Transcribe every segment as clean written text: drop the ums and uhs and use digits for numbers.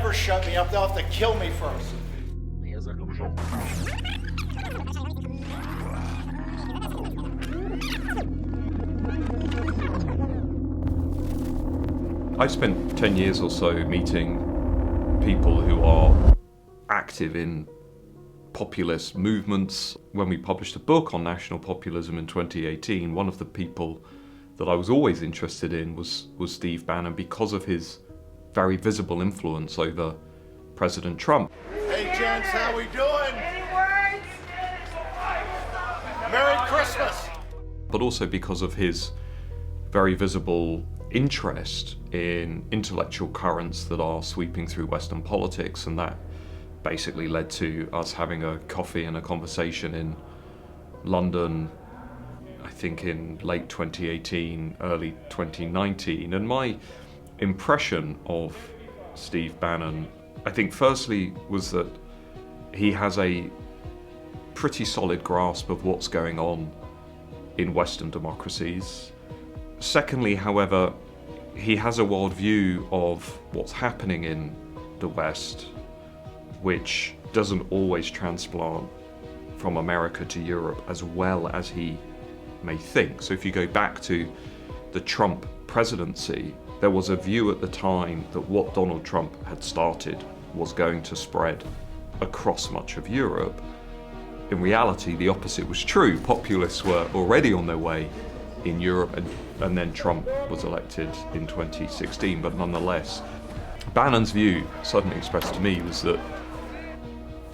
never shut me up. They'll have to kill me first. I've spent 10 years or so meeting people who are active in populist movements. When we published a book on national populism in 2018, one of the people that I was always interested in was Steve Bannon because of his very visible influence over President Trump. Hey, gents, how we doing? Any words? Merry Christmas! But also because of his very visible interest in intellectual currents that are sweeping through Western politics, and that basically led to us having a coffee and a conversation in London, I think in late 2018, early 2019. And my impression of Steve Bannon, I think firstly was that he has a pretty solid grasp of what's going on in Western democracies. Secondly, however, he has a worldview of what's happening in the West, which doesn't always transplant from America to Europe as well as he may think. So if you go back to the Trump presidency, there was a view at the time that what Donald Trump had started was going to spread across much of Europe. In reality, the opposite was true. Populists were already on their way in Europe, and then Trump was elected in 2016. But nonetheless, Bannon's view, certainly expressed to me, was that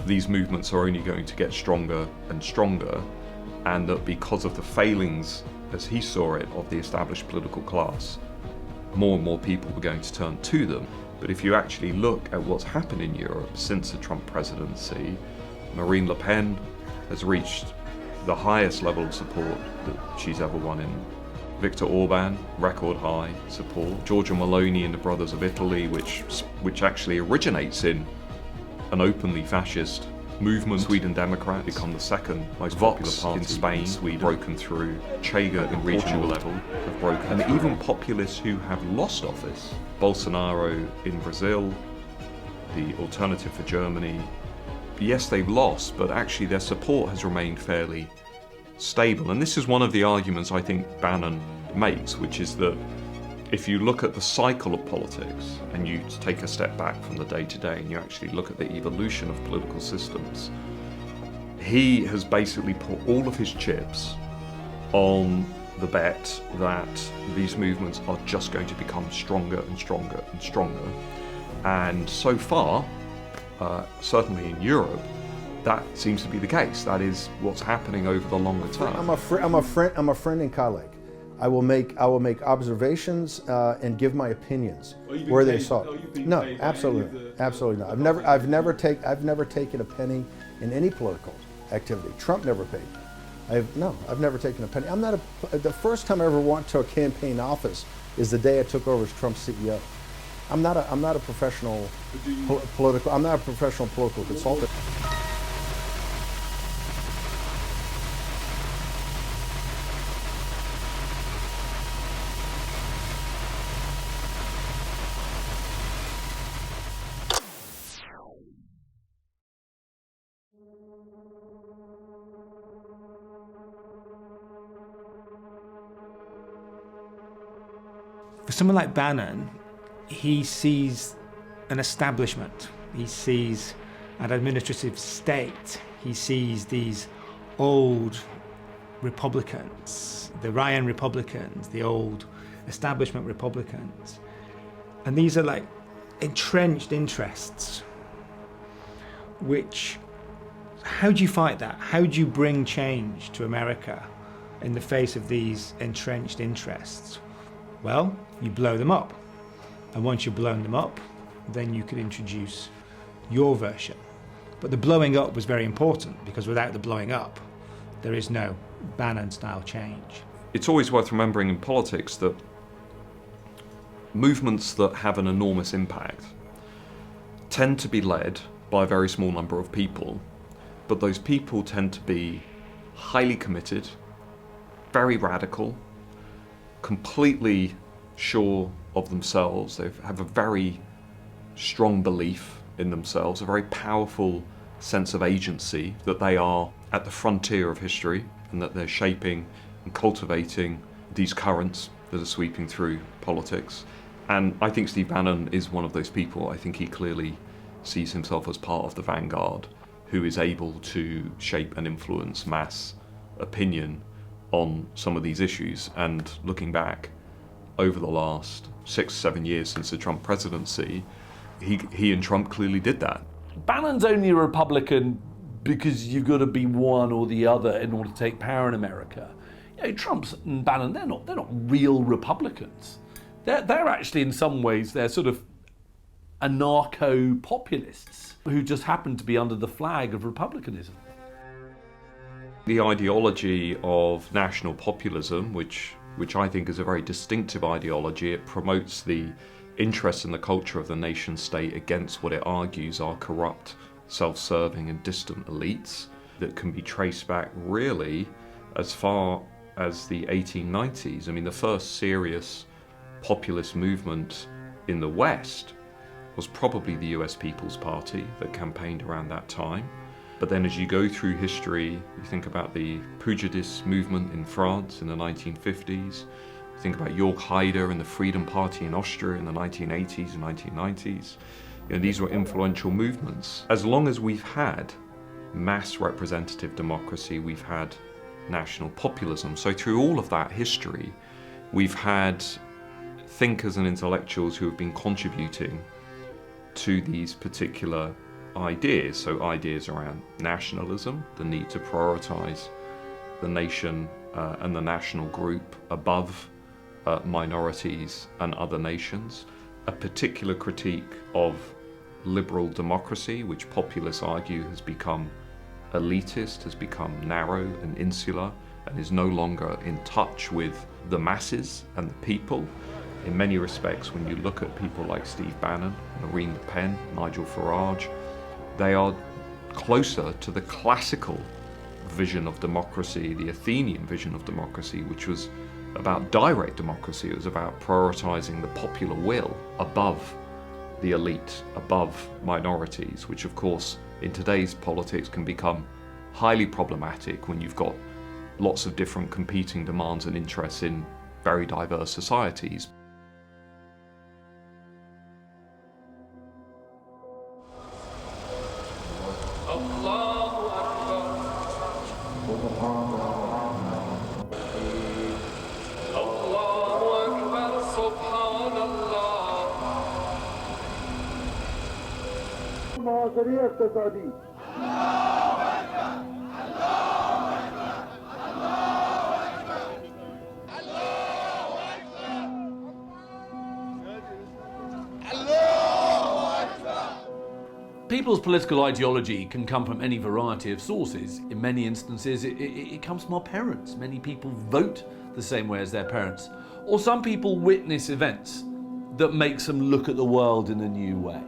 these movements are only going to get stronger and stronger, and that because of the failings, as he saw it, of the established political class, more and more people were going to turn to them. But if you actually look at what's happened in Europe since the Trump presidency, Marine Le Pen has reached the highest level of support that she's ever won in. Viktor Orban, record high support. Giorgia Meloni and the Brothers of Italy, which actually originates in an openly fascist movement. Sweden Democrats become the second most popular party in Spain. Sweden broken through. Chega in regional level have broken. And even populists who have lost office. Bolsonaro in Brazil, the Alternative for Germany. Yes, they've lost, but actually their support has remained fairly stable. And this is one of the arguments I think Bannon makes, which is that if you look at the cycle of politics and you take a step back from the day-to-day and you actually look at the evolution of political systems, he has basically put all of his chips on the bet that these movements are just going to become stronger and stronger and stronger. And so far, certainly in Europe, that seems to be the case. That is what's happening over the longer term. I'm a friend and colleague. I will make observations and give my opinions where they saw it. No, absolutely not. I've never taken a penny in any political activity. Trump never paid. I've never taken a penny. The first time I ever went to a campaign office is the day I took over as Trump's CEO. I'm not a professional political. I'm not a professional political consultant. For someone like Bannon, he sees an establishment, he sees an administrative state, he sees these old Republicans, the Ryan Republicans, the old establishment Republicans, and these are like entrenched interests, which, how do you fight that? How do you bring change to America in the face of these entrenched interests? Well, you blow them up. And once you've blown them up, then you could introduce your version. But the blowing up was very important, because without the blowing up, there is no Bannon-style change. It's always worth remembering in politics that movements that have an enormous impact tend to be led by a very small number of people, but those people tend to be highly committed, very radical, completely sure of themselves. They have a very strong belief in themselves, a very powerful sense of agency, that they are at the frontier of history and that they're shaping and cultivating these currents that are sweeping through politics. And I think Steve Bannon is one of those people. I think he clearly sees himself as part of the vanguard who is able to shape and influence mass opinion on some of these issues. And looking back over the last 6-7 years since the Trump presidency, he and Trump clearly did that. Bannon's only a Republican because you've got to be one or the other in order to take power in America. You know, Trump and Bannon, they're not real Republicans. They're actually, in some ways, they're sort of anarcho-populists who just happen to be under the flag of republicanism. The ideology of national populism, which I think is a very distinctive ideology, it promotes the interest in the culture of the nation state against what it argues are corrupt, self-serving and distant elites that can be traced back really as far as the 1890s. I mean, the first serious populist movement in the West was probably the US People's Party that campaigned around that time. But then as you go through history, you think about the Pujadist movement in France in the 1950s, you think about Jörg Haider and the Freedom Party in Austria in the 1980s and 1990s. You know, these were influential movements. As long as we've had mass representative democracy, we've had national populism. So through all of that history, we've had thinkers and intellectuals who have been contributing to these particular ideas. So ideas around nationalism, the need to prioritize the nation and the national group above minorities and other nations, a particular critique of liberal democracy, which populists argue has become elitist, has become narrow and insular, and is no longer in touch with the masses and the people. In many respects, when you look at people like Steve Bannon, Marine Le Pen, Nigel Farage, they are closer to the classical vision of democracy, the Athenian vision of democracy, which was about direct democracy. It was about prioritizing the popular will above the elite, above minorities, which of course in today's politics can become highly problematic when you've got lots of different competing demands and interests in very diverse societies. People's political ideology can come from any variety of sources. In many instances, it comes from our parents. Many people vote the same way as their parents. Or some people witness events that makes them look at the world in a new way.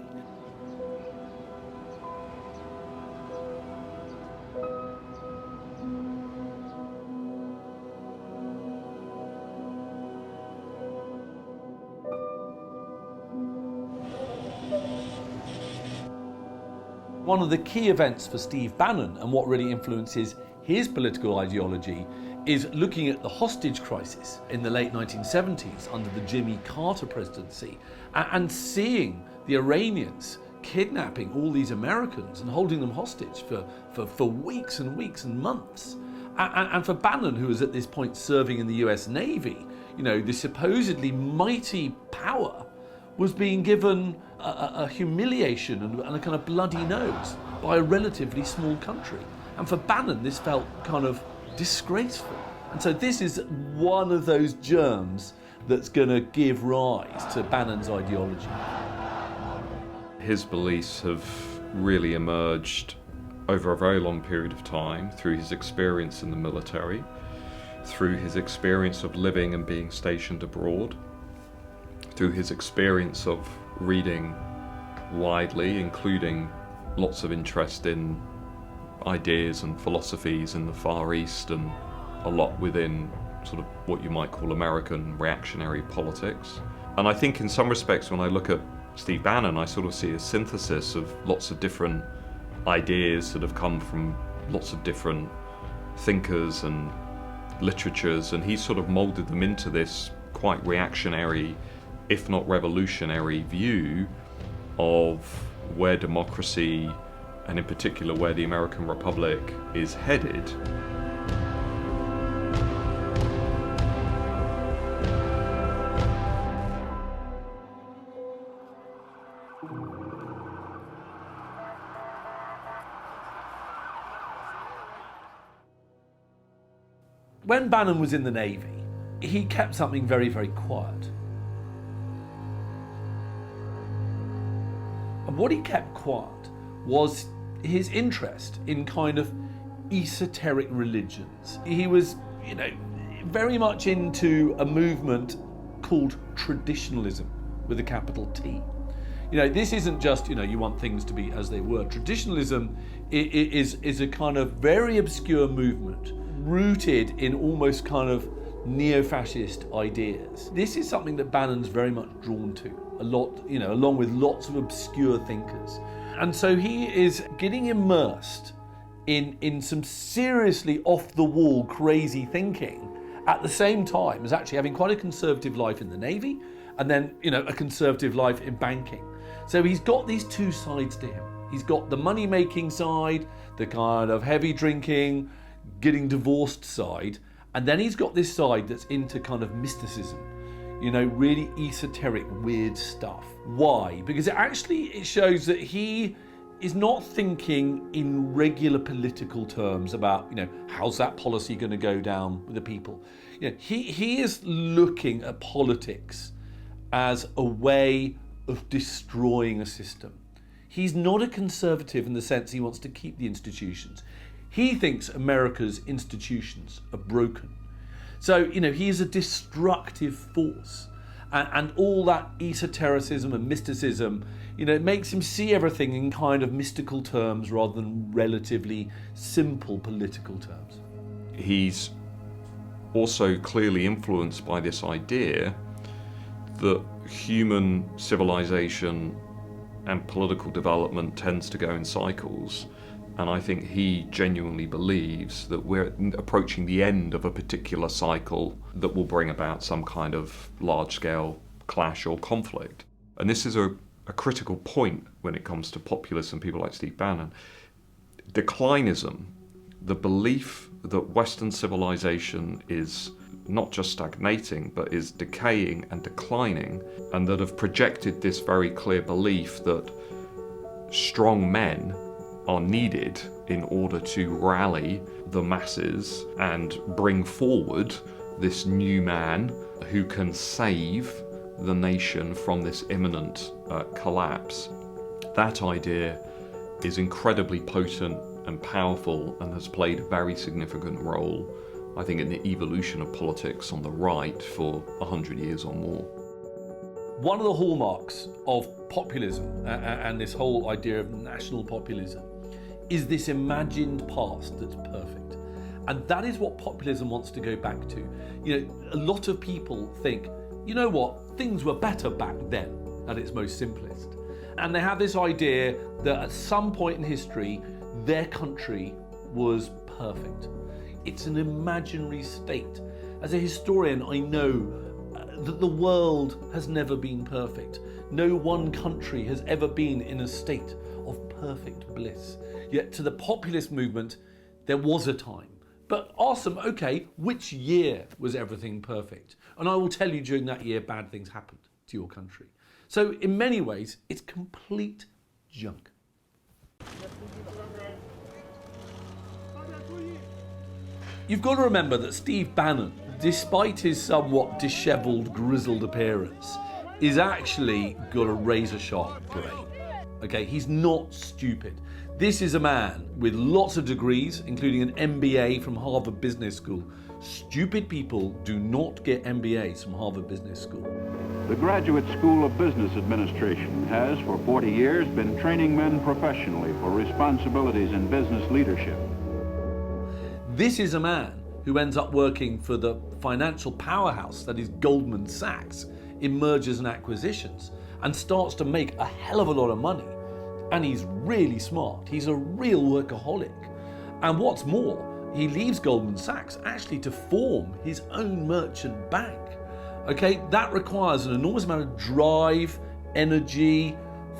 One of the key events for Steve Bannon and what really influences his political ideology is looking at the hostage crisis in the late 1970s under the Jimmy Carter presidency and seeing the Iranians kidnapping all these Americans and holding them hostage for weeks and weeks and months. And for Bannon, who was at this point serving in the US Navy, you know, the supposedly mighty power was being given a humiliation and a kind of bloody nose by a relatively small country. And for Bannon, this felt kind of disgraceful. And so this is one of those germs that's going to give rise to Bannon's ideology. His beliefs have really emerged over a very long period of time through his experience in the military, through his experience of living and being stationed abroad, through his experience of reading widely, including lots of interest in ideas and philosophies in the Far East and a lot within sort of what you might call American reactionary politics. And I think in some respects when I look at Steve Bannon, I sort of see a synthesis of lots of different ideas that have come from lots of different thinkers and literatures, and he's sort of molded them into this quite reactionary, if not revolutionary, view of where democracy, and in particular where the American Republic is headed. When Bannon was in the Navy, he kept something very, very quiet. And what he kept quiet was his interest in kind of esoteric religions. He was, very much into a movement called traditionalism with a capital T. This isn't just, you want things to be as they were. Traditionalism is a kind of very obscure movement rooted in almost kind of neo-fascist ideas. This is something that Bannon's very much drawn to, a lot, along with lots of obscure thinkers. And so he is getting immersed in some seriously off-the-wall crazy thinking at the same time as actually having quite a conservative life in the Navy and then, a conservative life in banking. So he's got these two sides to him. He's got the money-making side, the kind of heavy drinking, getting divorced side, and then he's got this side that's into kind of mysticism, really esoteric, weird stuff. Why? Because it shows that he is not thinking in regular political terms about, how's that policy going to go down with the people. He is looking at politics as a way of destroying a system. He's not a conservative in the sense he wants to keep the institutions. He thinks America's institutions are broken. So, he is a destructive force. And all that esotericism and mysticism, it makes him see everything in kind of mystical terms rather than relatively simple political terms. He's also clearly influenced by this idea that human civilization and political development tends to go in cycles. And I think he genuinely believes that we're approaching the end of a particular cycle that will bring about some kind of large-scale clash or conflict. And this is a critical point when it comes to populists and people like Steve Bannon. Declinism, the belief that Western civilization is not just stagnating, but is decaying and declining, and that have projected this very clear belief that strong men are needed in order to rally the masses and bring forward this new man who can save the nation from this imminent collapse. That idea is incredibly potent and powerful and has played a very significant role, I think, in the evolution of politics on the right for 100 years or more. One of the hallmarks of populism and this whole idea of national populism is this imagined past that's perfect. And that is what populism wants to go back to. A lot of people think, things were better back then at its most simplest. And they have this idea that at some point in history, their country was perfect. It's an imaginary state. As a historian, I know that the world has never been perfect. No one country has ever been in a state of perfect bliss. Yet to the populist movement, there was a time. But ask them, okay, which year was everything perfect? And I will tell you during that year, bad things happened to your country. So in many ways, it's complete junk. You've got to remember that Steve Bannon, despite his somewhat dishevelled, grizzled appearance, is actually got a razor-sharp brain. Okay, he's not stupid. This is a man with lots of degrees, including an MBA from Harvard Business School. Stupid people do not get MBAs from Harvard Business School. The Graduate School of Business Administration has, for 40 years, been training men professionally for responsibilities in business leadership. This is a man who ends up working for the financial powerhouse that is Goldman Sachs in mergers and acquisitions. and starts to make a hell of a lot of money. And he's really smart. He's a real workaholic. And what's more, he leaves Goldman Sachs actually to form his own merchant bank. Okay, that requires an enormous amount of drive, energy,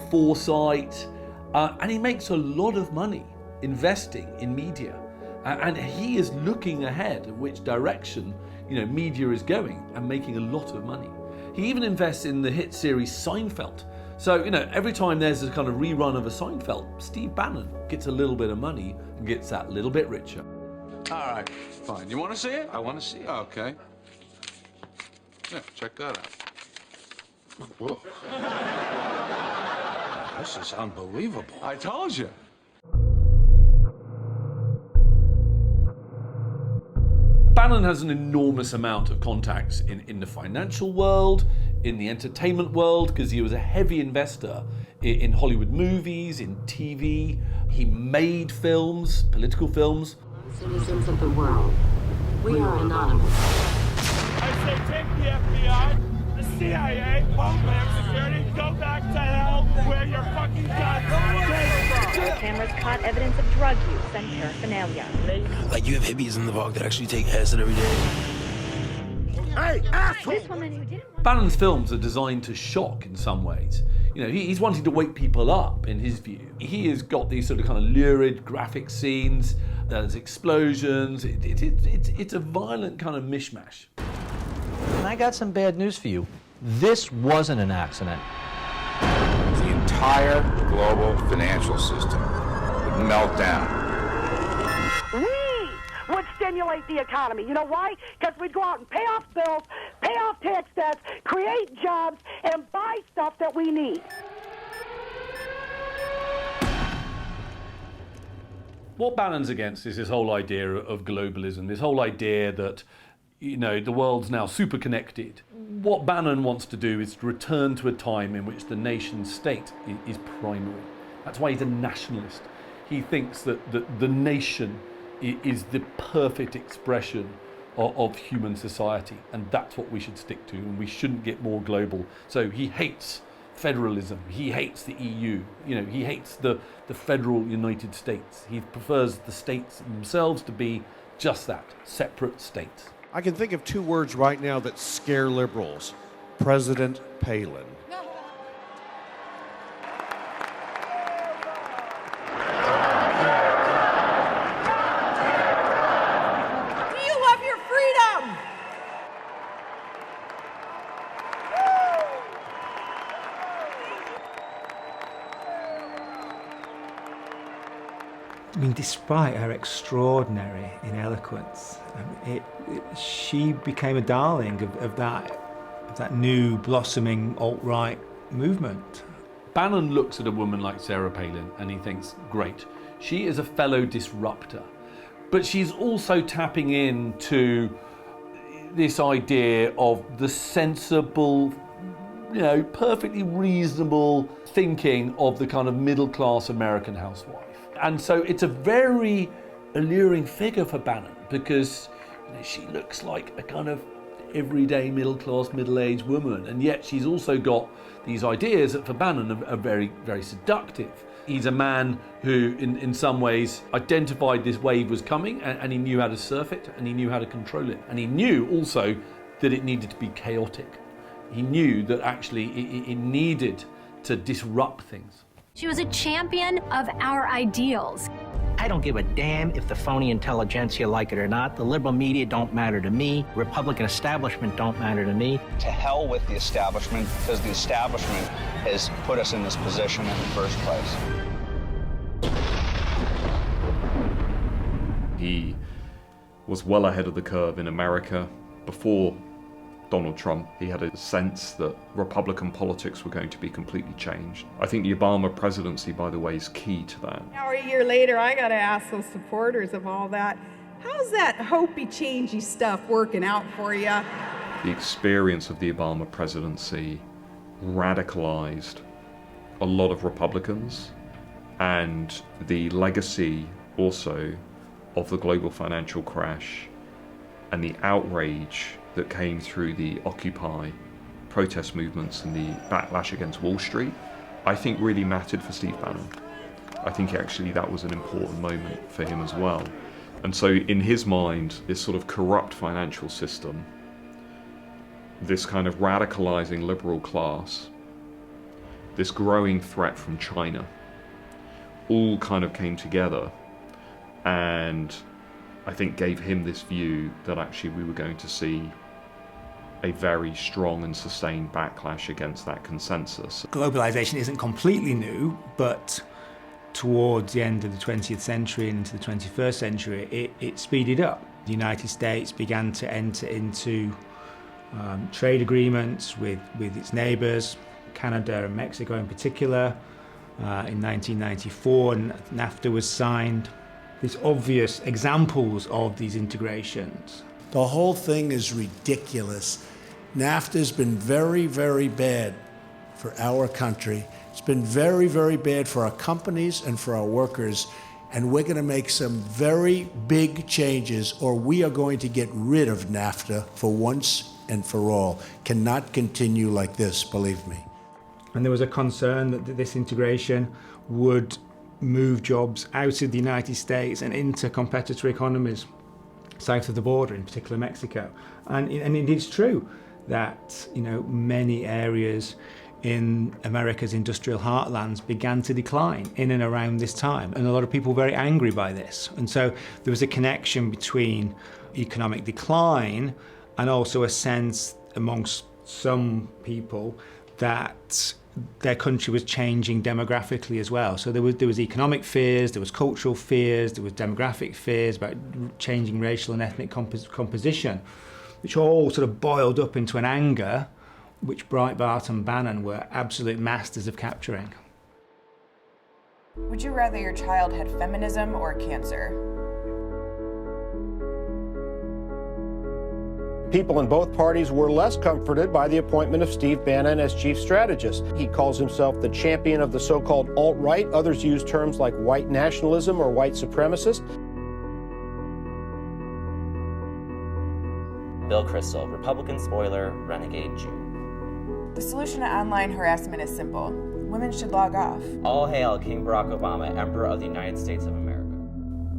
foresight, and he makes a lot of money investing in media. And he is looking ahead at which direction, media is going and making a lot of money. He even invests in the hit series Seinfeld. So, every time there's a kind of rerun of a Seinfeld, Steve Bannon gets a little bit of money and gets that little bit richer. All right, fine. You want to see it? I want to see it. Okay. Yeah, check that out. Whoa. This is unbelievable. I told you. Bannon has an enormous amount of contacts in the financial world, in the entertainment world, because he was a heavy investor in Hollywood movies, in TV. He made films, political films. Citizens of the world, we are anonymous. I say take the FBI, the CIA, Homeland Security, go back to hell where your fucking guns came from. Cameras caught evidence of drug use and paraphernalia. Like you have hippies in the Vogue that actually take acid every day. Hey, asshole! This woman who didn't. Bannon's films are designed to shock in some ways. He's wanting to wake people up, in his view. He has got these sort of kind of lurid graphic scenes, there's explosions, it's a violent kind of mishmash. And I got some bad news for you. This wasn't an accident. The entire global financial system would melt down. We would stimulate the economy. You know why? Because we'd go out and pay off bills, pay off tax debts, create jobs, and buy stuff that we need. What Bannon's against is this whole idea of globalism, this whole idea that, the world's now super connected. What Bannon wants to do is to return to a time in which the nation state is primary. That's why he's a nationalist. He thinks that the nation is the perfect expression of human society, and that's what we should stick to, and we shouldn't get more global. So he hates federalism, he hates the EU, he hates the federal United States. He prefers the states themselves to be just that, separate states. I can think of two words right now that scare liberals. President Palin. I mean, despite her extraordinary in eloquence, she became a darling of that new blossoming alt-right movement. Bannon looks at a woman like Sarah Palin and he thinks, great, she is a fellow disruptor, but she's also tapping into this idea of the sensible, perfectly reasonable thinking of the kind of middle-class American housewife. And so it's a very alluring figure for Bannon because she looks like a kind of everyday middle-class, middle-aged woman, and yet she's also got these ideas that for Bannon are very, very seductive. He's a man who, in some ways, identified this wave was coming, and he knew how to surf it, and he knew how to control it. And he knew also that it needed to be chaotic. He knew that actually it needed to disrupt things. She was a champion of our ideals. I don't give a damn if the phony intelligentsia like it or not. The liberal media don't matter to me. Republican establishment don't matter to me. To hell with the establishment, because the establishment has put us in this position in the first place. He was well ahead of the curve in America before Donald Trump. He had a sense that Republican politics were going to be completely changed. I think the Obama presidency, by the way, is key to that. Now a year later, I got to ask those supporters of all that, how's that hopey, changey stuff working out for you? The experience of the Obama presidency radicalized a lot of Republicans, and the legacy also of the global financial crash and the outrage that came through the Occupy protest movements and the backlash against Wall Street, I think really mattered for Steve Bannon. I think actually that was an important moment for him as well. And so in his mind, this sort of corrupt financial system, this kind of radicalizing liberal class, this growing threat from China, all kind of came together and I think gave him this view that actually we were going to see a very strong and sustained backlash against that consensus. Globalization isn't completely new, but towards the end of the 20th century and into the 21st century, it speeded up. The United States began to enter into trade agreements with its neighbors, Canada and Mexico in particular. In 1994, NAFTA was signed. There's obvious examples of these integrations. The whole thing is ridiculous. NAFTA has been very, very bad for our country. It's been very, very bad for our companies and for our workers. And we're going to make some very big changes, or we are going to get rid of NAFTA for once and for all. Cannot continue like this, believe me. And there was a concern that this integration would move jobs out of the United States and into competitor economies south of the border, in particular Mexico. And it is true that, you know, many areas in America's industrial heartlands began to decline in and around this time. And a lot of people were very angry by this. And so there was a connection between economic decline and also a sense amongst some people that their country was changing demographically as well. So there was economic fears, there was cultural fears, there was demographic fears about changing racial and ethnic composition, which all sort of boiled up into an anger which Breitbart and Bannon were absolute masters of capturing. Would you rather your child had feminism or cancer? People in both parties were less comforted by the appointment of Steve Bannon as chief strategist. He calls himself the champion of the so-called alt-right. Others use terms like white nationalism or white supremacist. Bill Kristol, Republican spoiler, renegade Jew. The solution to online harassment is simple. Women should log off. All hail King Barack Obama, Emperor of the United States of America.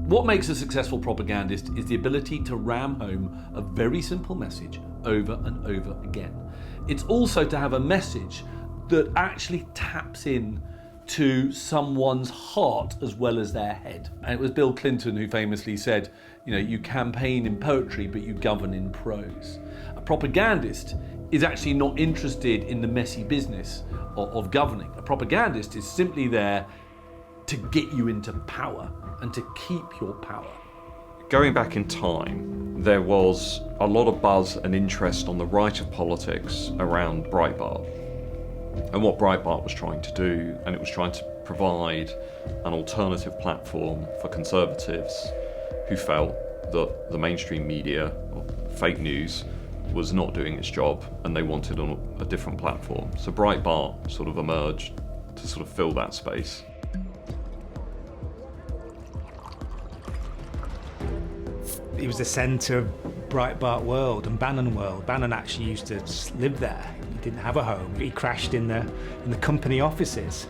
What makes a successful propagandist is the ability to ram home a very simple message over and over again. It's also to have a message that actually taps in to someone's heart as well as their head. And it was Bill Clinton who famously said, you know, you campaign in poetry, but you govern in prose. A propagandist is actually not interested in the messy business of governing. A propagandist is simply there to get you into power and to keep your power. Going back in time, there was a lot of buzz and interest on the right of politics around Breitbart and what Breitbart was trying to do, and it was trying to provide an alternative platform for conservatives who felt that the mainstream media, or fake news, was not doing its job and they wanted a different platform. So Breitbart sort of emerged to sort of fill that space. It was the centre of Breitbart world and Bannon world. Bannon actually used to live there. He didn't have a home. He crashed in the company offices.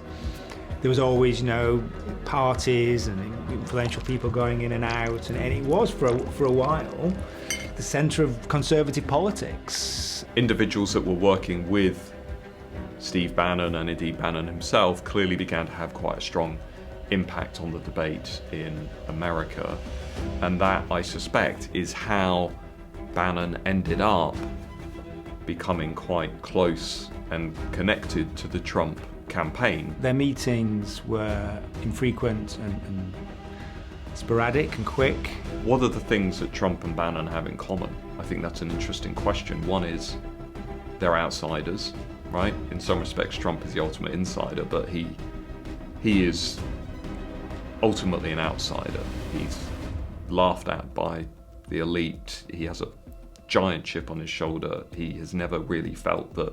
There was always, you know, parties and influential people going in and out, and it was for a while the centre of conservative politics. Individuals that were working with Steve Bannon and indeed Bannon himself clearly began to have quite a strong impact on the debate in America. And that, I suspect, is how Bannon ended up becoming quite close and connected to the Trump campaign. Their meetings were infrequent and sporadic and quick. What are the things that Trump and Bannon have in common? I think that's an interesting question. One is they're outsiders, right? In some respects, Trump is the ultimate insider, but he is ultimately an outsider. He's laughed at by the elite. He has a giant chip on his shoulder. He has never really felt that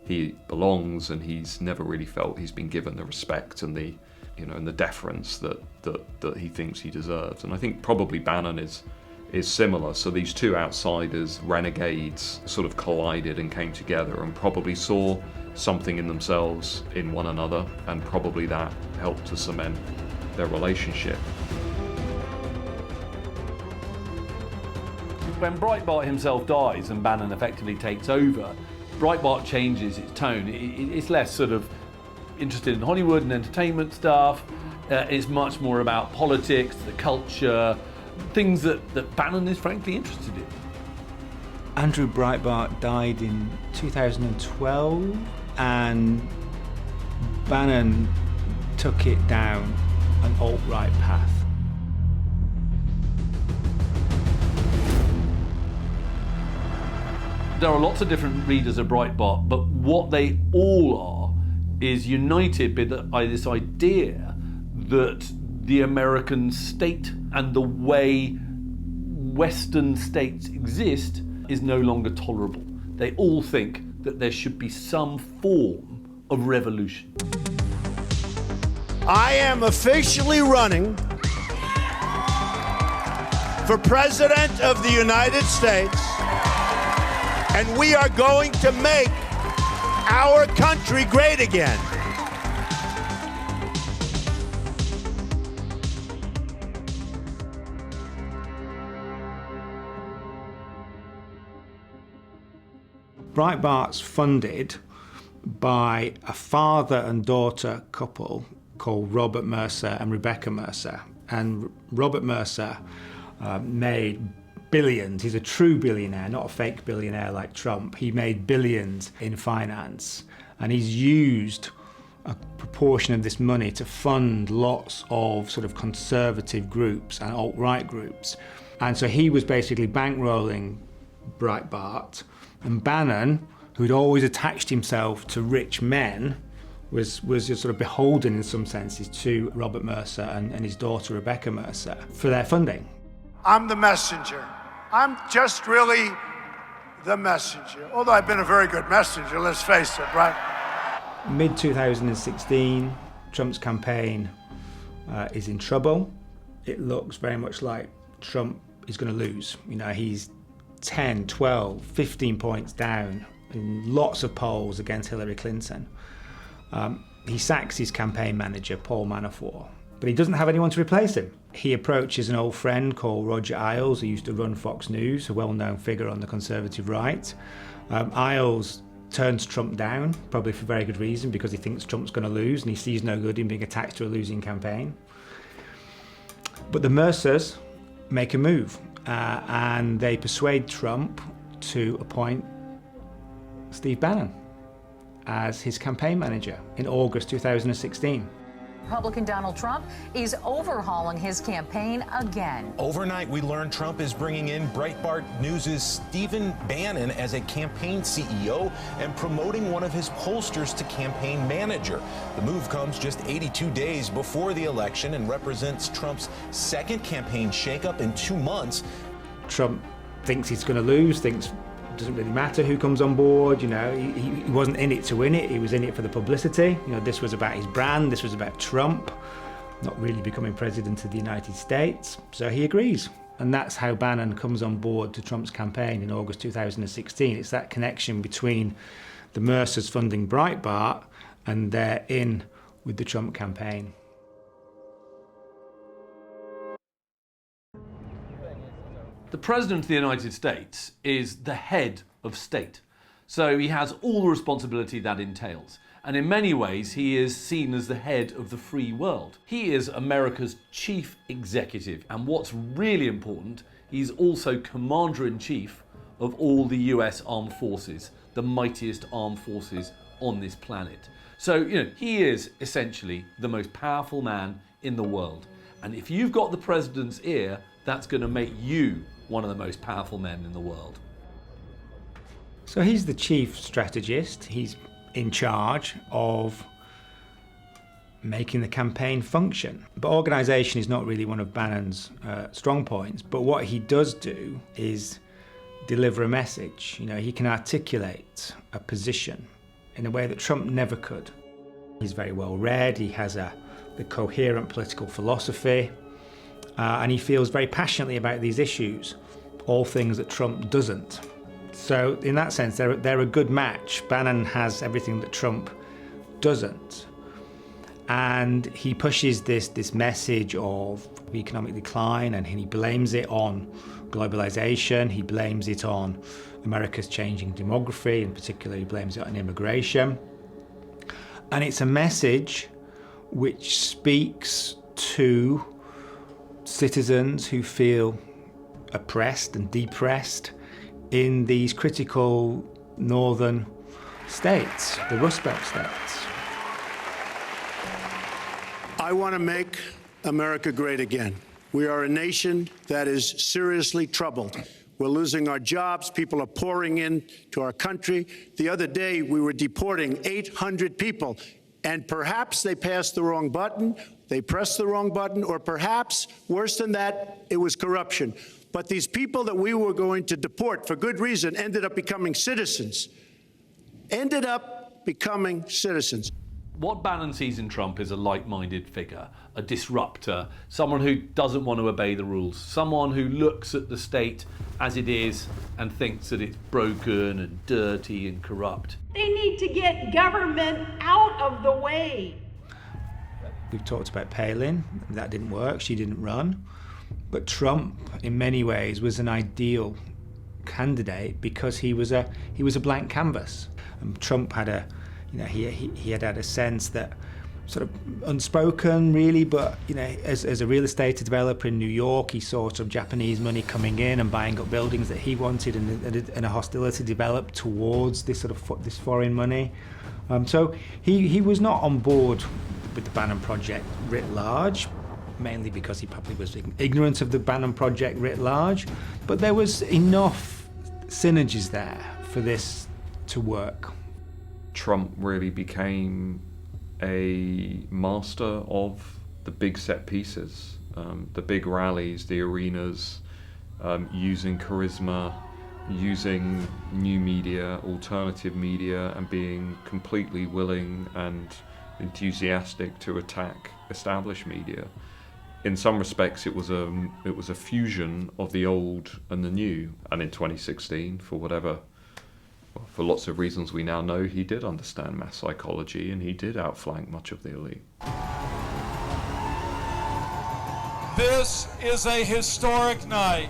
he belongs, and he's never really felt he's been given the respect and the, you know, and the deference that he thinks he deserves. And I think probably Bannon is is similar. So these two outsiders, renegades, sort of collided and came together and probably saw something in themselves in one another, and probably that helped to cement their relationship. When Breitbart himself dies and Bannon effectively takes over, Breitbart changes its tone. It's less sort of interested in Hollywood and entertainment stuff. It's much more about politics, the culture, things that Bannon is frankly interested in. Andrew Breitbart died in 2012, and Bannon took it down an alt-right path. There are lots of different readers of Breitbart, but what they all are is united by this idea that the American state and the way Western states exist is no longer tolerable. They all think that there should be some form of revolution. I am officially running for President of the United States, and we are going to make our country great again. Breitbart's funded by a father and daughter couple called Robert Mercer and Rebecca Mercer. And Robert Mercer made billions. He's a true billionaire, not a fake billionaire like Trump. He made billions in finance, and he's used a proportion of this money to fund lots of sort of conservative groups and alt-right groups. And so he was basically bankrolling Breitbart, and Bannon, who'd always attached himself to rich men, was just sort of beholden in some senses to Robert Mercer and his daughter Rebecca Mercer for their funding. I'm the messenger. I'm just really the messenger. Although I've been a very good messenger, let's face it, right? Mid-2016, Trump's campaign is in trouble. It looks very much like Trump is going to lose. You know, he's 10, 12, 15 points down in lots of polls against Hillary Clinton. He sacks his campaign manager, Paul Manafort, but he doesn't have anyone to replace him. He approaches an old friend called Roger Ailes, who used to run Fox News, a well-known figure on the conservative right. Ailes turns Trump down, probably for very good reason, because he thinks Trump's going to lose and he sees no good in being attached to a losing campaign. But the Mercers make a move, and they persuade Trump to appoint Steve Bannon as his campaign manager in August 2016. Republican Donald Trump is overhauling his campaign again. Overnight, we learned Trump is bringing in Breitbart News' Steve Bannon as a campaign CEO and promoting one of his pollsters to campaign manager. The move comes just 82 days before the election and represents Trump's second campaign shakeup in 2 months. Trump thinks he's going to lose, thinks it doesn't really matter who comes on board. You know, he wasn't in it to win it, he was in it for the publicity. You know, this was about his brand, this was about Trump not really becoming president of the United States. So he agrees. And that's how Bannon comes on board to Trump's campaign in August 2016. It's that connection between the Mercers funding Breitbart and they're in with the Trump campaign. The President of the United States is the head of state, so he has all the responsibility that entails. And in many ways, he is seen as the head of the free world. He is America's chief executive, and what's really important, he's also commander-in-chief of all the US armed forces, the mightiest armed forces on this planet. So, you know, he is essentially the most powerful man in the world. And if you've got the president's ear, that's going to make you one of the most powerful men in the world. So he's the chief strategist. He's in charge of making the campaign function. But organisation is not really one of Bannon's strong points. But what he does do is deliver a message. You know, he can articulate a position in a way that Trump never could. He's very well read. He has the coherent political philosophy. and he feels very passionately about these issues, all things that Trump doesn't. So in that sense, they're a good match. Bannon has everything that Trump doesn't. And he pushes this message of economic decline, and he blames it on globalization. He blames it on America's changing demography, in particular he blames it on immigration. And it's a message which speaks to citizens who feel oppressed and depressed in these critical northern states, the Rust Belt states. I want to make America great again. We are a nation that is seriously troubled. We're losing our jobs. People are pouring into our country. The other day, we were deporting 800 people, and perhaps they passed the wrong button, they pressed the wrong button, or perhaps, worse than that, it was corruption. But these people that we were going to deport for good reason ended up becoming citizens. What Bannon sees in Trump is a like-minded figure, a disruptor, someone who doesn't want to obey the rules, someone who looks at the state as it is and thinks that it's broken and dirty and corrupt. They need to get government out of the way. We've talked about Palin. That didn't work. She didn't run. But Trump, in many ways, was an ideal candidate because he was a blank canvas. And Trump had he had a sense that, sort of unspoken really, but as a real estate developer in New York, he saw some Japanese money coming in and buying up buildings that he wanted, and a hostility developed towards this this foreign money. So he was not on board with the Bannon project writ large, mainly because he probably was ignorant of the Bannon project writ large, but there was enough synergies there for this to work. Trump really became a master of the big set pieces, the big rallies, the arenas, using charisma, using new media, alternative media, and being completely willing and enthusiastic to attack established media. In some respects, it was a fusion of the old and the new. And in 2016, for lots of reasons we now know, he did understand mass psychology and he did outflank much of the elite. This is a historic night.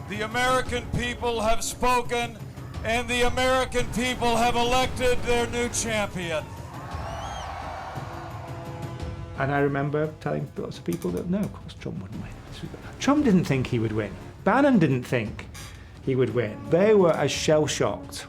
The American people have spoken, and the American people have elected their new champion. And I remember telling lots of people that, no, of course Trump wouldn't win. Trump didn't think he would win. Bannon didn't think he would win. They were as shell-shocked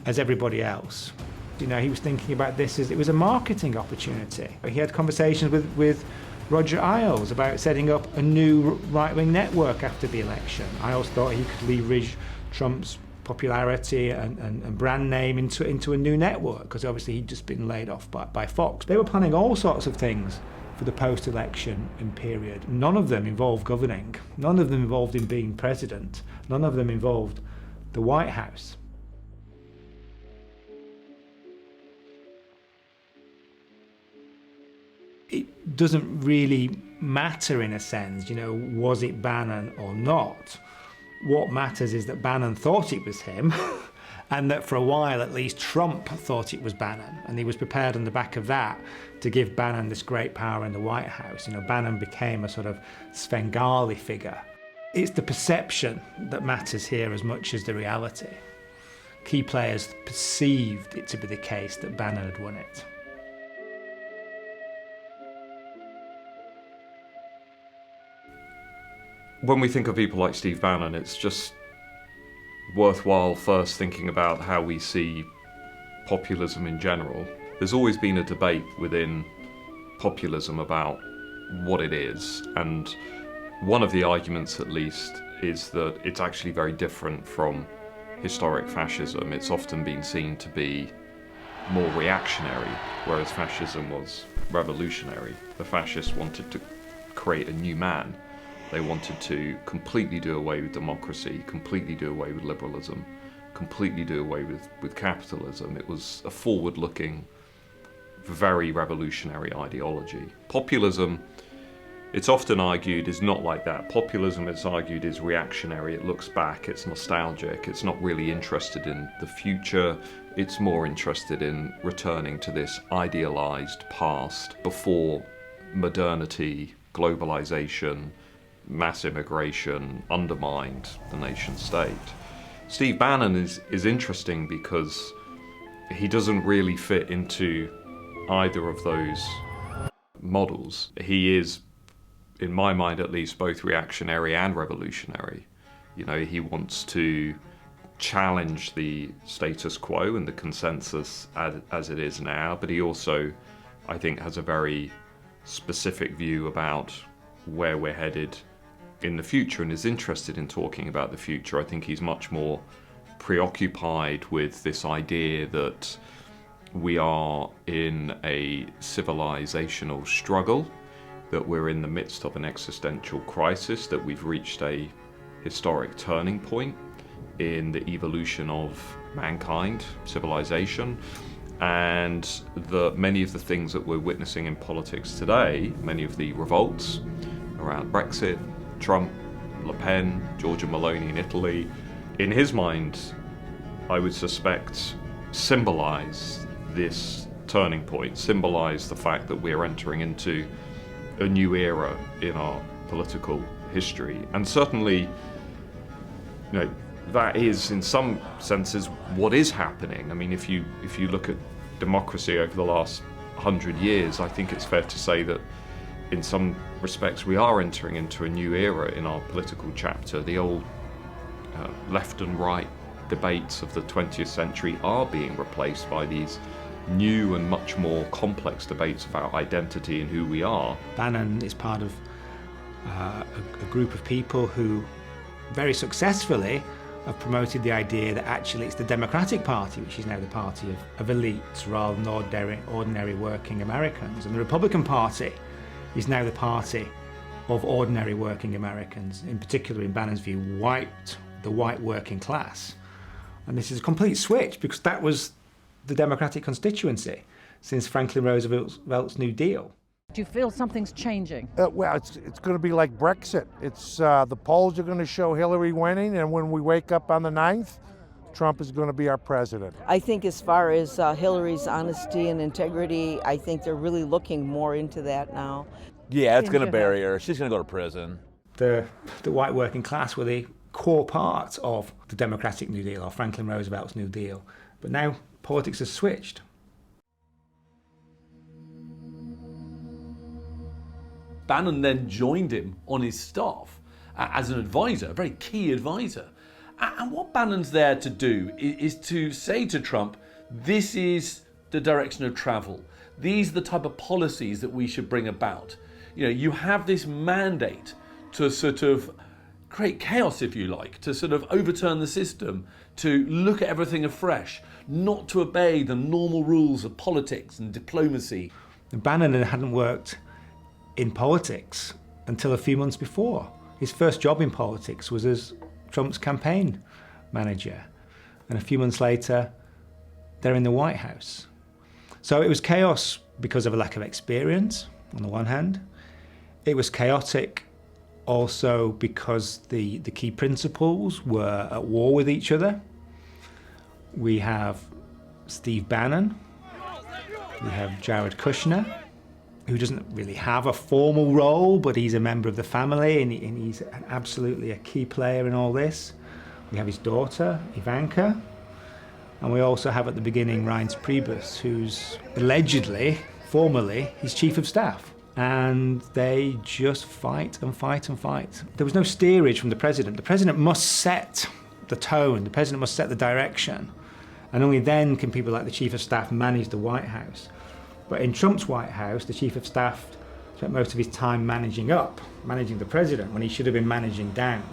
as everybody else. He was thinking about this as it was a marketing opportunity. He had conversations with Roger Ailes about setting up a new right-wing network after the election. Ailes thought he could leverage Trump's popularity and brand name into a new network, because obviously he'd just been laid off by Fox. They were planning all sorts of things for the post-election period. None of them involved governing. None of them involved in being president. None of them involved the White House. It doesn't really matter in a sense, was it Bannon or not? What matters is that Bannon thought it was him, and that for a while at least Trump thought it was Bannon, and he was prepared on the back of that to give Bannon this great power in the White House. Bannon became a sort of Svengali figure. It's the perception that matters here as much as the reality. Key players perceived it to be the case that Bannon had won it. When we think of people like Steve Bannon, it's just worthwhile first thinking about how we see populism in general. There's always been a debate within populism about what it is, and one of the arguments, at least, is that it's actually very different from historic fascism. It's often been seen to be more reactionary, whereas fascism was revolutionary. The fascists wanted to create a new man. They wanted to completely do away with democracy, completely do away with liberalism, completely do away with capitalism. It was a forward-looking, very revolutionary ideology. Populism, it's often argued, is not like that. Populism, it's argued, is reactionary. It looks back, it's nostalgic, it's not really interested in the future. It's more interested in returning to this idealized past before modernity, globalization, mass immigration undermined the nation state. Steve Bannon is interesting because he doesn't really fit into either of those models. He is, in my mind at least, both reactionary and revolutionary. You know, he wants to challenge the status quo and the consensus as it is now, but he also, I think, has a very specific view about where we're headed in the future and is interested in talking about the future. I think he's much more preoccupied with this idea that we are in a civilizational struggle, that we're in the midst of an existential crisis, that we've reached a historic turning point in the evolution of mankind, civilization, and that many of the things that we're witnessing in politics today, many of the revolts around Brexit, Trump, Le Pen, Giorgia Meloni in Italy, in his mind, I would suspect, symbolize this turning point, symbolize the fact that we're entering into a new era in our political history. And certainly, you know, that is, in some senses, what is happening. I mean, if you look at democracy over the last 100 years, I think it's fair to say that in some respects we are entering into a new era in our political chapter. The old left and right debates of the 20th century are being replaced by these new and much more complex debates about identity and who we are. Bannon is part of a group of people who very successfully have promoted the idea that actually it's the Democratic Party which is now the party of elites rather than ordinary working Americans. And the Republican Party is now the party of ordinary working Americans, in particular, in Bannon's view, the white working class. And this is a complete switch, because that was the Democratic constituency since Franklin Roosevelt's New Deal. Do you feel something's changing? Well, it's going to be like Brexit. It's the polls are going to show Hillary winning, and when we wake up on the 9th, Trump is going to be our president. I think as far as Hillary's honesty and integrity, I think they're really looking more into that now. Yeah, it's going to bury her. She's going to go to prison. The white working class were the core part of the Democratic New Deal, or Franklin Roosevelt's New Deal. But now politics has switched. Bannon then joined him on his staff as an advisor, a very key advisor. And what Bannon's there to do is to say to Trump, this is the direction of travel. These are the type of policies that we should bring about. You know, you have this mandate to sort of create chaos, if you like, to sort of overturn the system, to look at everything afresh, not to obey the normal rules of politics and diplomacy. Bannon hadn't worked in politics until a few months before. His first job in politics was as Trump's campaign manager. And a few months later, they're in the White House. So it was chaos because of a lack of experience, on the one hand. It was chaotic also because the key principles were at war with each other. We have Steve Bannon, we have Jared Kushner, who doesn't really have a formal role, but he's a member of the family, and he's absolutely a key player in all this. We have his daughter, Ivanka, and we also have at the beginning Reince Priebus, who's allegedly, formally, his chief of staff. And they just fight and fight and fight. There was no steerage from the president. The president must set the tone, the president must set the direction, and only then can people like the chief of staff manage the White House. But in Trump's White House, the chief of staff spent most of his time managing the president, when he should have been managing down.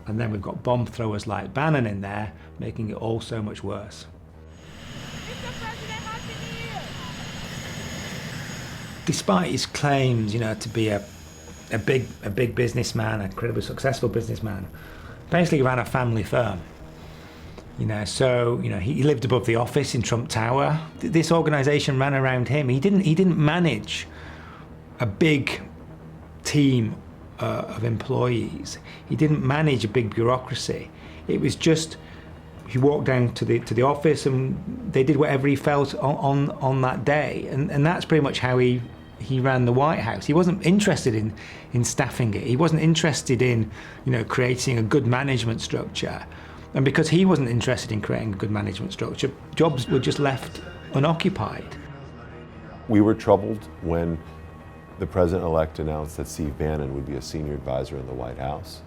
And then we've got bomb throwers like Bannon in there, making it all so much worse. Despite his claims, to be a big businessman, a incredibly successful businessman, basically ran a family firm. So he lived above the office in Trump Tower. This organization ran around him. He didn't manage a big team of employees. He didn't manage a big bureaucracy. It was just he walked down to the office and they did whatever he felt on that day, and that's pretty much how he ran the White House. He wasn't interested in staffing it. He wasn't interested in creating a good management structure. And because he wasn't interested in creating a good management structure, jobs were just left unoccupied. We were troubled when the president-elect announced that Steve Bannon would be a senior advisor in the White House.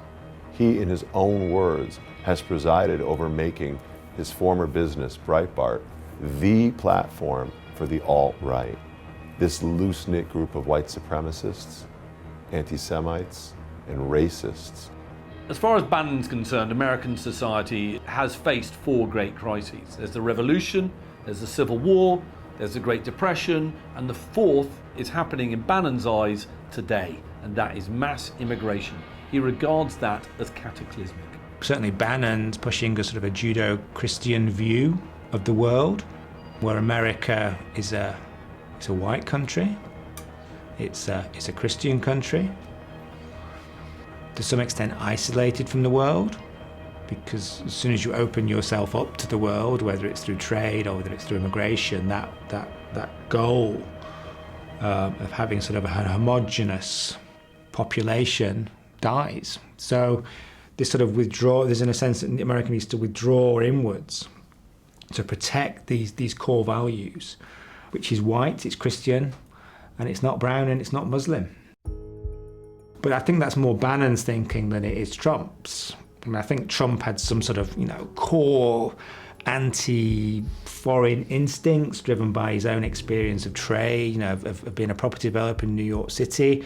He, in his own words, has presided over making his former business, Breitbart, the platform for the alt-right. This loose-knit group of white supremacists, anti-Semites, and racists. As far as Bannon's concerned, American society has faced 4 great crises. There's the Revolution, there's the Civil War, there's the Great Depression, and the 4th is happening in Bannon's eyes today, and that is mass immigration. He regards that as cataclysmic. Certainly Bannon's pushing a sort of a Judeo-Christian view of the world, where America is a white country, it's a Christian country, to some extent isolated from the world, because as soon as you open yourself up to the world, whether it's through trade or whether it's through immigration, that goal of having sort of a homogenous population dies. So this sort of there's in a sense that America needs to withdraw inwards to protect these core values, which is white, it's Christian, and it's not brown and it's not Muslim. But I think that's more Bannon's thinking than it is Trump's. I think Trump had some sort of, core anti-foreign instincts driven by his own experience of trade, of being a property developer in New York City.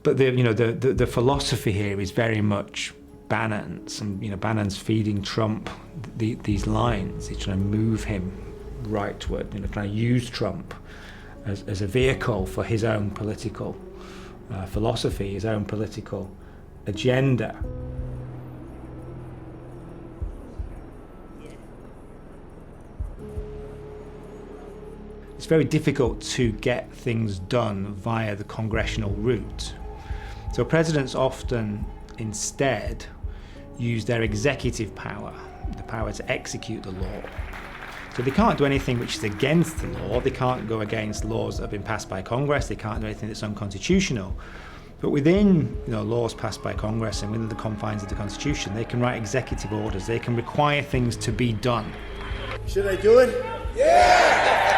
But the philosophy here is very much Bannon's, and Bannon's feeding Trump these lines. He's trying to move him rightward, trying to use Trump as a vehicle for his own political philosophy, his own political agenda. It's very difficult to get things done via the congressional route. So presidents often instead use their executive power, the power to execute the law. So they can't do anything which is against the law. They can't go against laws that have been passed by Congress. They can't do anything that's unconstitutional. But within laws passed by Congress and within the confines of the Constitution, they can write executive orders. They can require things to be done. Should I do it? Yeah!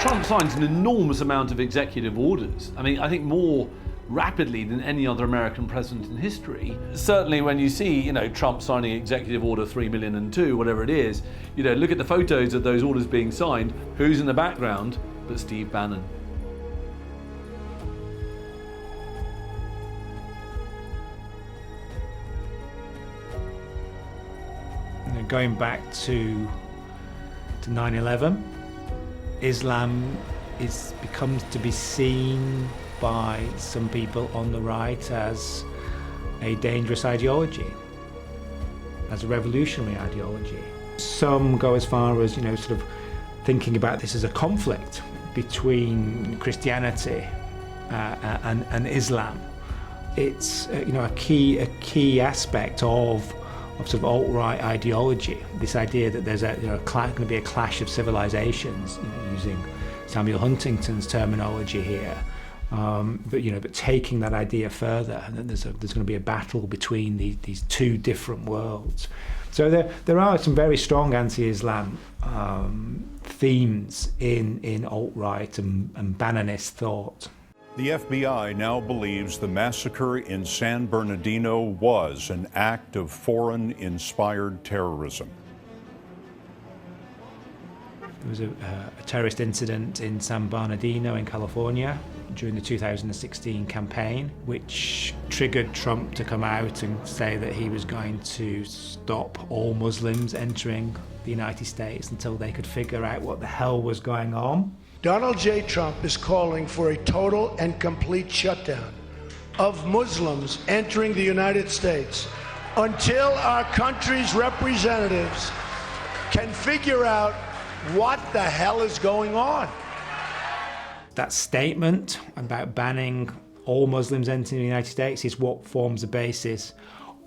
Trump signs an enormous amount of executive orders. I think more rapidly than any other American president in history. Certainly when you see, Trump signing Executive Order 3,000,002, whatever it is, look at the photos of those orders being signed. Who's in the background but Steve Bannon? Going back to 9/11, Islam becomes to be seen by some people on the right as a dangerous ideology, as a revolutionary ideology. Some go as far as, sort of thinking about this as a conflict between Christianity and Islam. It's a key aspect of sort of alt-right ideology. This idea that there's going to be a clash of civilizations, using Samuel Huntington's terminology here. But taking that idea further, and that there's going to be a battle between these two different worlds. So there are some very strong anti-Islam themes in alt-right and Bannonist thought. The FBI now believes the massacre in San Bernardino was an act of foreign-inspired terrorism. There was a terrorist incident in San Bernardino in California during the 2016 campaign, which triggered Trump to come out and say that he was going to stop all Muslims entering the United States until they could figure out what the hell was going on. Donald J. Trump is calling for a total and complete shutdown of Muslims entering the United States until our country's representatives can figure out what the hell is going on. That statement about banning all Muslims entering the United States is what forms the basis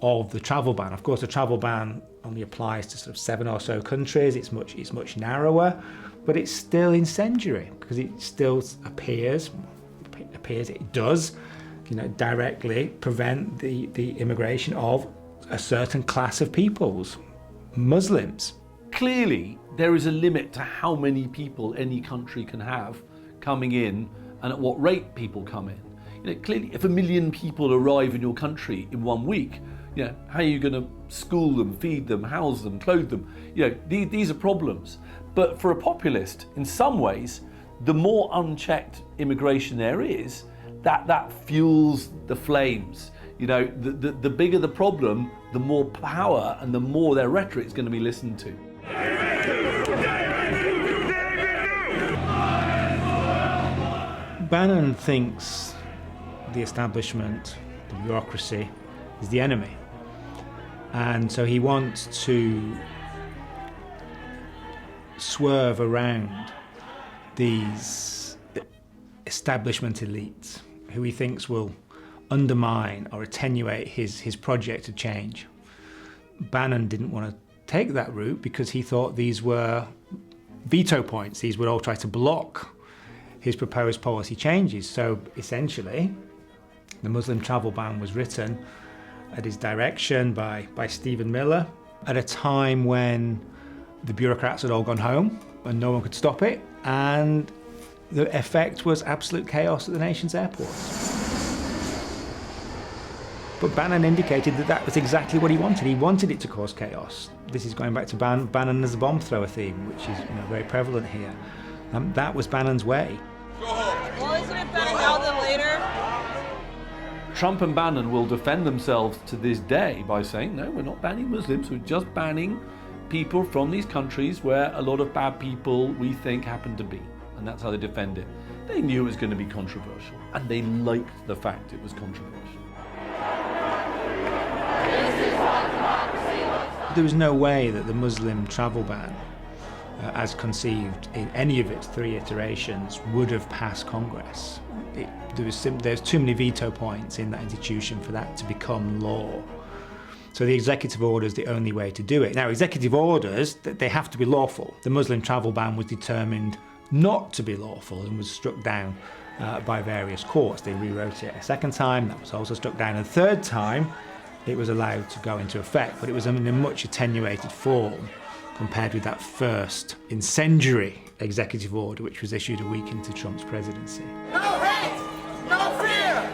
of the travel ban. Of course, the travel ban only applies to sort of 7 or so countries. It's much narrower, but it's still incendiary because it still appears it does, directly prevent the immigration of a certain class of peoples, Muslims. Clearly, there is a limit to how many people any country can have coming in and at what rate people come in. Clearly, if 1 million people arrive in your country in 1 week, how are you going to school them, feed them, house them, clothe them? These are problems. But for a populist, in some ways, the more unchecked immigration there is, that fuels the flames. The bigger the problem, the more power and the more their rhetoric is going to be listened to. Bannon thinks the establishment, the bureaucracy, is the enemy. And so he wants to swerve around these establishment elites who he thinks will undermine or attenuate his project of change. Bannon didn't want to take that route because he thought these were veto points. These would all try to block his proposed policy changes. So essentially, the Muslim travel ban was written at his direction by Stephen Miller at a time when the bureaucrats had all gone home and no one could stop it, and the effect was absolute chaos at the nation's airports. But Bannon indicated that was exactly what he wanted. He wanted it to cause chaos. This is going back to Bannon as a bomb thrower theme, which is very prevalent here. That was Bannon's way. Well, isn't it better now than later? Trump and Bannon will defend themselves to this day by saying, no, we're not banning Muslims, we're just banning people from these countries where a lot of bad people we think happen to be. And that's how they defend it. They knew it was going to be controversial, and they liked the fact it was controversial. There was no way that the Muslim travel ban, as conceived in any of its 3 iterations, would have passed Congress. There's too many veto points in that institution for that to become law. So the executive order is the only way to do it. Now, executive orders, they have to be lawful. The Muslim travel ban was determined not to be lawful and was struck down by various courts. They rewrote it a second time, that was also struck down. And a third time, it was allowed to go into effect, but it was in a much attenuated form compared with that first incendiary executive order, which was issued a week into Trump's presidency. No hate! No fear!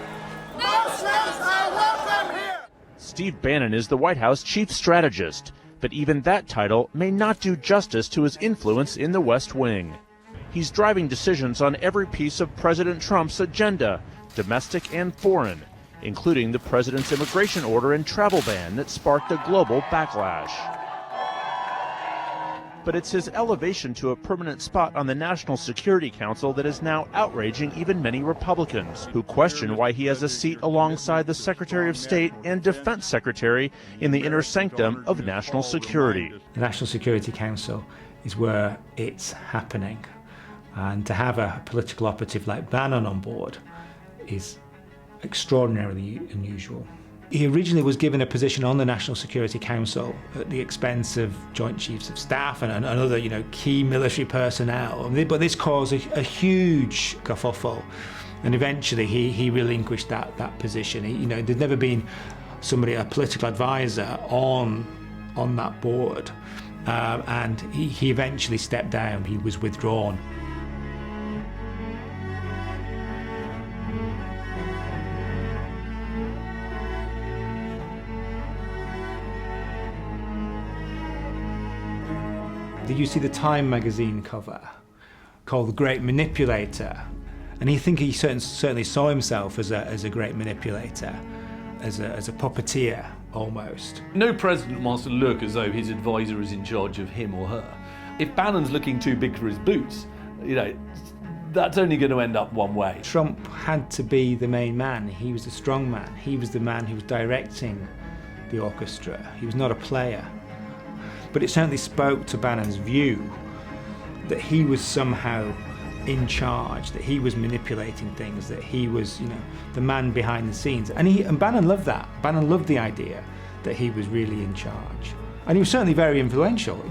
Muslims are welcome here! Steve Bannon is the White House chief strategist, but even that title may not do justice to his influence in the West Wing. He's driving decisions on every piece of President Trump's agenda, domestic and foreign, including the president's immigration order and travel ban that sparked a global backlash. But it's his elevation to a permanent spot on the National Security Council that is now outraging even many Republicans, who question why he has a seat alongside the Secretary of State and Defense Secretary in the inner sanctum of national security. The National Security Council is where it's happening. And to have a political operative like Bannon on board is extraordinarily unusual. He originally was given a position on the National Security Council at the expense of Joint Chiefs of Staff and other, key military personnel. But this caused a huge kerfuffle, and eventually he relinquished that position. There's never been a political advisor on that board, and he eventually stepped down. He was withdrawn. Did you see the Time magazine cover called The Great Manipulator? And he certainly saw himself as a great manipulator, as a puppeteer almost. No president wants to look as though his advisor is in charge of him or her. If Bannon's looking too big for his boots, that's only going to end up one way. Trump had to be the main man. He was the strong man. He was the man who was directing the orchestra. He was not a player. but it certainly spoke to Bannon's view that he was somehow in charge, that he was manipulating things, that he was, the man behind the scenes. And Bannon loved that. Bannon loved the idea that he was really in charge. And he was certainly very influential.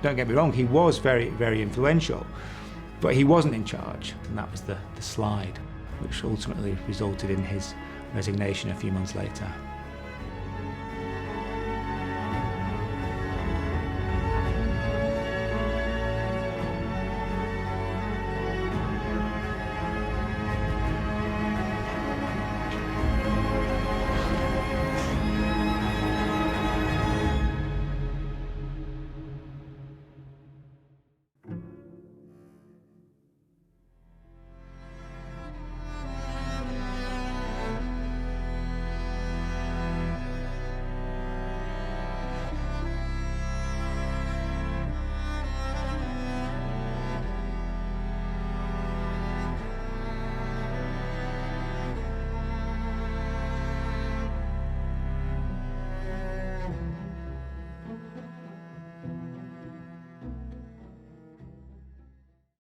Don't get me wrong, he was very, very influential, but he wasn't in charge. And that was the slide, which ultimately resulted in his resignation a few months later.